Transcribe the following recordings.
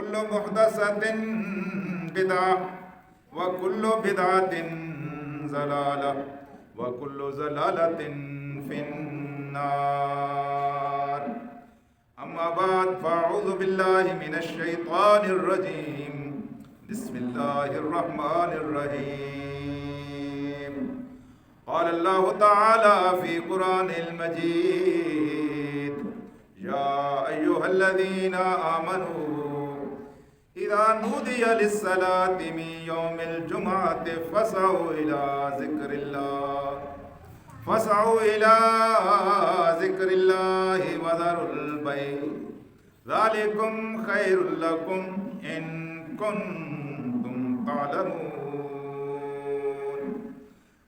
وكل محدثة بدعة وكل بدعة ضلالة وكل ضلالة في النار. أما بعد فأعوذ بالله من الشيطان الرجيم. بسم الله الرحمن الرحيم. قال الله تعالى في قرآن المجيد: يا أيها الذين آمنوا إذا نودي للصلاة من يوم الجمعة فاسعوا إلى ذكر الله وذروا البيع ذلكم خير لكم إن كنتم تعلمون.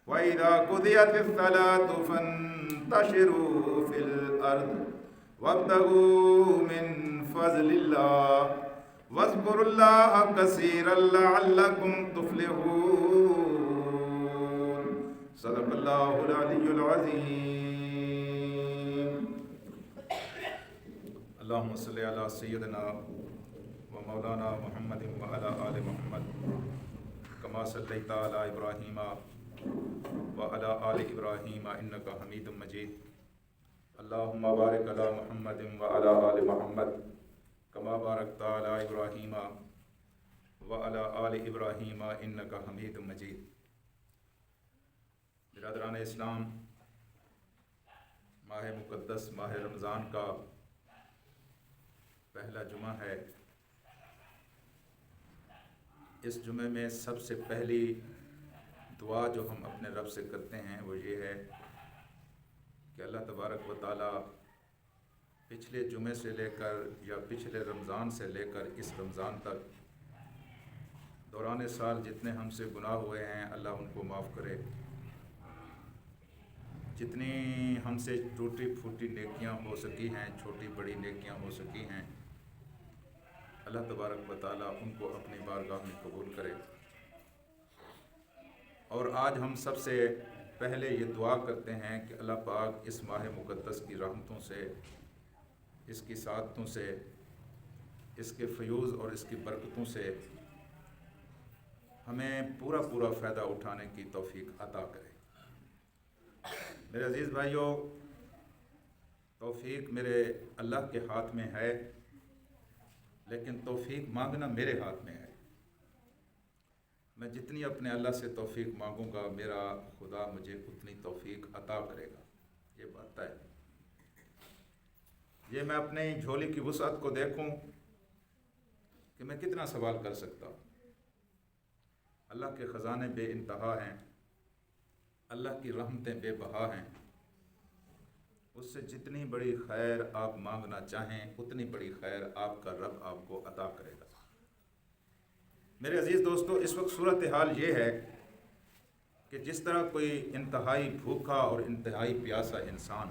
وإذا قضيت الصلاة فانتشروا في الأرض وابتغوا من فضل الله واذكروا الله كثيرا لعلكم تفلحون. صدق الله العلي العظيم. اللهم صل على سيدنا ومولانا محمد وعلى آل محمد كما صليت على إبراهيم وعلى آل إبراهيم إنك حميد مجيد. اللهم بارك على محمد وعلى آل محمد كما باركت على إبراهيم وعلى آل إبراهيم إنك حميد مجيد. برادران اسلام، ماہ مقدس ماہ رمضان کا پہلا جمعہ ہے. اس جمعے میں سب سے پہلی دعا جو ہم اپنے رب سے کرتے ہیں وہ یہ ہے کہ اللہ تبارک و تعالیٰ پچھلے جمعے سے لے کر یا پچھلے رمضان سے لے کر اس رمضان تک دوران سال جتنے ہم سے گناہ ہوئے ہیں اللہ ان کو معاف کرے. جتنی ہم سے ٹوٹی پھوٹی نیکیاں ہو سکی ہیں، چھوٹی بڑی نیکیاں ہو سکی ہیں، اللہ تبارک و تعالیٰ ان کو اپنی بارگاہ میں قبول کرے. اور آج ہم سب سے پہلے یہ دعا کرتے ہیں کہ اللہ پاک اس ماہ مقدس کی رحمتوں سے، اس کی سعادتوں سے، اس کے فیوز اور اس کی برکتوں سے ہمیں پورا فائدہ اٹھانے کی توفیق عطا کرے. میرے عزیز بھائیوں، توفیق میرے اللہ کے ہاتھ میں ہے، لیکن توفیق مانگنا میرے ہاتھ میں ہے. میں جتنی اپنے اللہ سے توفیق مانگوں گا میرا خدا مجھے اتنی توفیق عطا کرے گا. یہ بات ہے. یہ میں اپنے جھولی کی وسعت کو دیکھوں کہ میں کتنا سوال کر سکتا ہوں. اللہ کے خزانے بے انتہا ہیں، اللہ کی رحمتیں بے بہا ہیں. اس سے جتنی بڑی خیر آپ مانگنا چاہیں اتنی بڑی خیر آپ کا رب آپ کو عطا کرے گا. میرے عزیز دوستو، اس وقت صورتحال یہ ہے کہ جس طرح کوئی انتہائی بھوکا اور انتہائی پیاسا انسان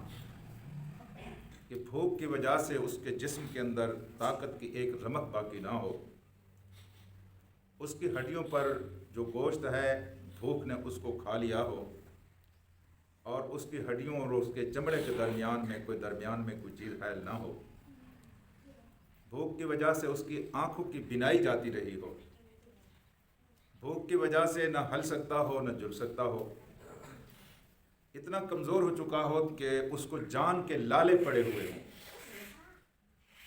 کہ بھوک کی وجہ سے اس کے جسم کے اندر طاقت کی ایک رمق باقی نہ ہو، اس کی ہڈیوں پر جو گوشت ہے بھوک نے اس کو کھا لیا ہو، اور اس کی ہڈیوں اور اس کے چمڑے کے درمیان میں کوئی چیز حائل نہ ہو، بھوک کی وجہ سے اس کی آنکھوں کی بینائی جاتی رہی ہو، بھوک کی وجہ سے نہ ہل سکتا ہو نہ جل سکتا ہو، اتنا کمزور ہو چکا ہو کہ اس کو جان کے لالے پڑے ہوئے ہوں.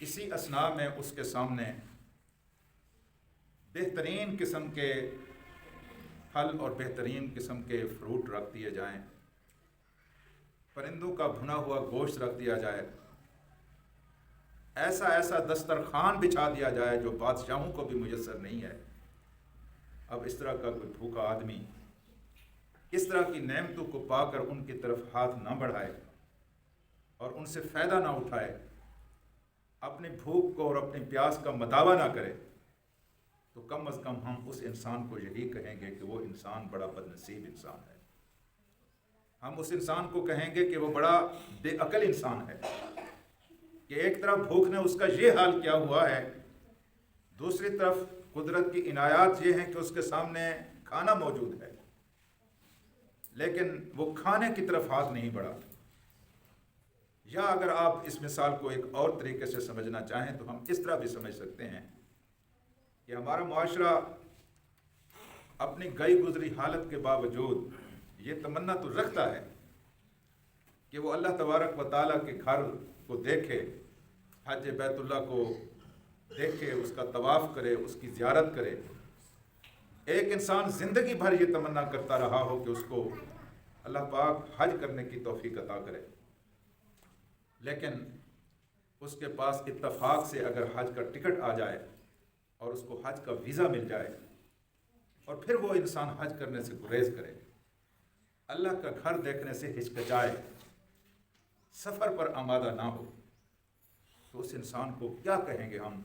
اسی اثناء میں اس کے سامنے بہترین قسم کے پھل اور بہترین قسم کے فروٹ رکھ دیے جائیں، پرندوں کا بھنا ہوا گوشت رکھ دیا جائے، ایسا دسترخوان بچھا دیا جائے جو بادشاہوں کو بھی میسر نہیں ہے. اب اس طرح کا کوئی بھوکا آدمی اس طرح کی نعمتوں کو پا کر ان کی طرف ہاتھ نہ بڑھائے اور ان سے فائدہ نہ اٹھائے، اپنی بھوک کو اور اپنی پیاس کا مداوع نہ کرے، تو کم از کم ہم اس انسان کو یہی کہیں گے کہ وہ انسان بڑا بد نصیب انسان ہے. ہم اس انسان کو کہیں گے کہ وہ بڑا بے عقل انسان ہے کہ ایک طرف بھوک نے اس کا یہ حال کیا ہوا ہے، دوسری طرف قدرت کی عنایات یہ ہیں کہ اس کے سامنے کھانا موجود ہے لیکن وہ کھانے کی طرف ہاتھ نہیں بڑھا. یا اگر آپ اس مثال کو ایک اور طریقے سے سمجھنا چاہیں تو ہم اس طرح بھی سمجھ سکتے ہیں کہ ہمارا معاشرہ اپنی گئی گزری حالت کے باوجود یہ تمنا تو رکھتا ہے کہ وہ اللہ تبارک و تعالیٰ کے گھر کو دیکھے، حج بیت اللہ کو دیکھے، اس کا طواف کرے، اس کی زیارت کرے۔ ایک انسان زندگی بھر یہ تمنا کرتا رہا ہو کہ اس کو اللہ پاک حج کرنے کی توفیق عطا کرے، لیکن اس کے پاس اتفاق سے اگر حج کا ٹکٹ آ جائے اور اس کو حج کا ویزا مل جائے اور پھر وہ انسان حج کرنے سے گریز کرے، اللہ کا گھر دیکھنے سے ہچکچائے، سفر پر آمادہ نہ ہو، تو اس انسان کو کیا کہیں گے ہم؟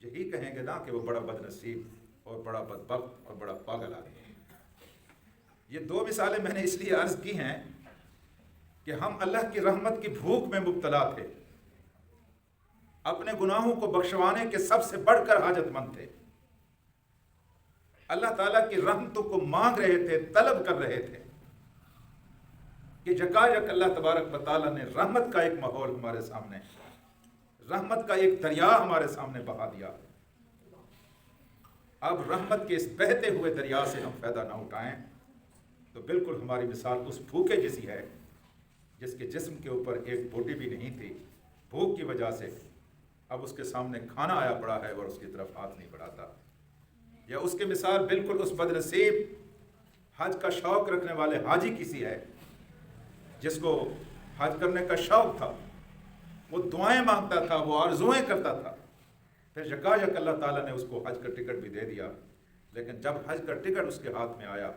یہی کہیں گے نا کہ وہ بڑا بد نصیب اور بڑا بدبخت اور بڑا پاگل آدمی ہے۔ یہ دو مثالیں میں نے اس لیے عرض کی ہیں کہ ہم اللہ کی رحمت کی بھوک میں مبتلا تھے، اپنے گناہوں کو بخشوانے کے سب سے بڑھ کر حاجت مند تھے، اللہ تعالیٰ کی رحمتوں کو مانگ رہے تھے، طلب کر رہے تھے کہ یکایک اللہ تبارک و تعالیٰ نے رحمت کا ایک ماحول ہمارے سامنے، رحمت کا ایک دریا ہمارے سامنے بہا دیا۔ اب رحمت کے اس بہتے ہوئے دریا سے ہم فائدہ نہ اٹھائیں تو بالکل ہماری مثال اس بھوکے جیسی ہے جس کے جسم کے اوپر ایک بوٹی بھی نہیں تھی، بھوک کی وجہ سے اب اس کے سامنے کھانا آیا پڑا ہے اور اس کی طرف ہاتھ نہیں بڑھاتا۔ یا اس کی مثال بالکل اس بد نصیب حج کا شوق رکھنے والے حاجی کی سی ہے جس کو حج کرنے کا شوق تھا، وہ دعائیں مانگتا تھا، وہ آرزوئیں کرتا تھا، پھر یکایک اللہ تعالیٰ نے اس کو حج کا ٹکٹ بھی دے دیا، لیکن جب حج کا ٹکٹ اس کے ہاتھ میں آیا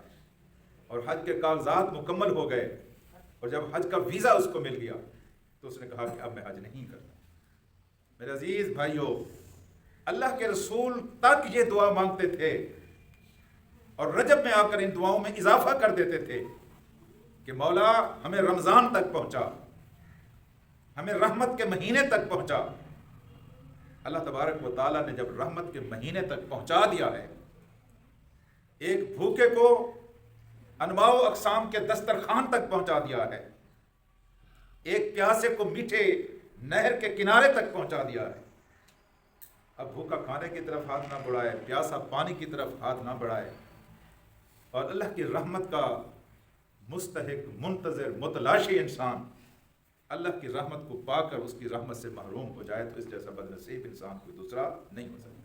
اور حج کے کاغذات مکمل ہو گئے اور جب حج کا ویزا اس کو مل گیا تو اس نے کہا کہ اب میں حج نہیں کرتا۔ میرے عزیز بھائیوں، اللہ کے رسول تک یہ دعا مانگتے تھے اور رجب میں آ کر ان دعاؤں میں اضافہ کر دیتے تھے کہ مولا ہمیں رمضان تک پہنچا، ہمیں رحمت کے مہینے تک پہنچا۔ اللہ تبارک و تعالیٰ نے جب رحمت کے مہینے تک پہنچا دیا ہے، ایک بھوکے کو انواع و اقسام کے دسترخوان تک پہنچا دیا ہے، ایک پیاسے کو میٹھے نہر کے کنارے تک پہنچا دیا ہے، اب بھوکا کھانے کی طرف ہاتھ نہ بڑھائے، پیاسا پانی کی طرف ہاتھ نہ بڑھائے، اور اللہ کی رحمت کا مستحق، منتظر، متلاشی انسان اللہ کی رحمت کو پا کر اس کی رحمت سے محروم ہو جائے تو اس جیسا بد نصیب انسان کوئی دوسرا نہیں ہو سکتا۔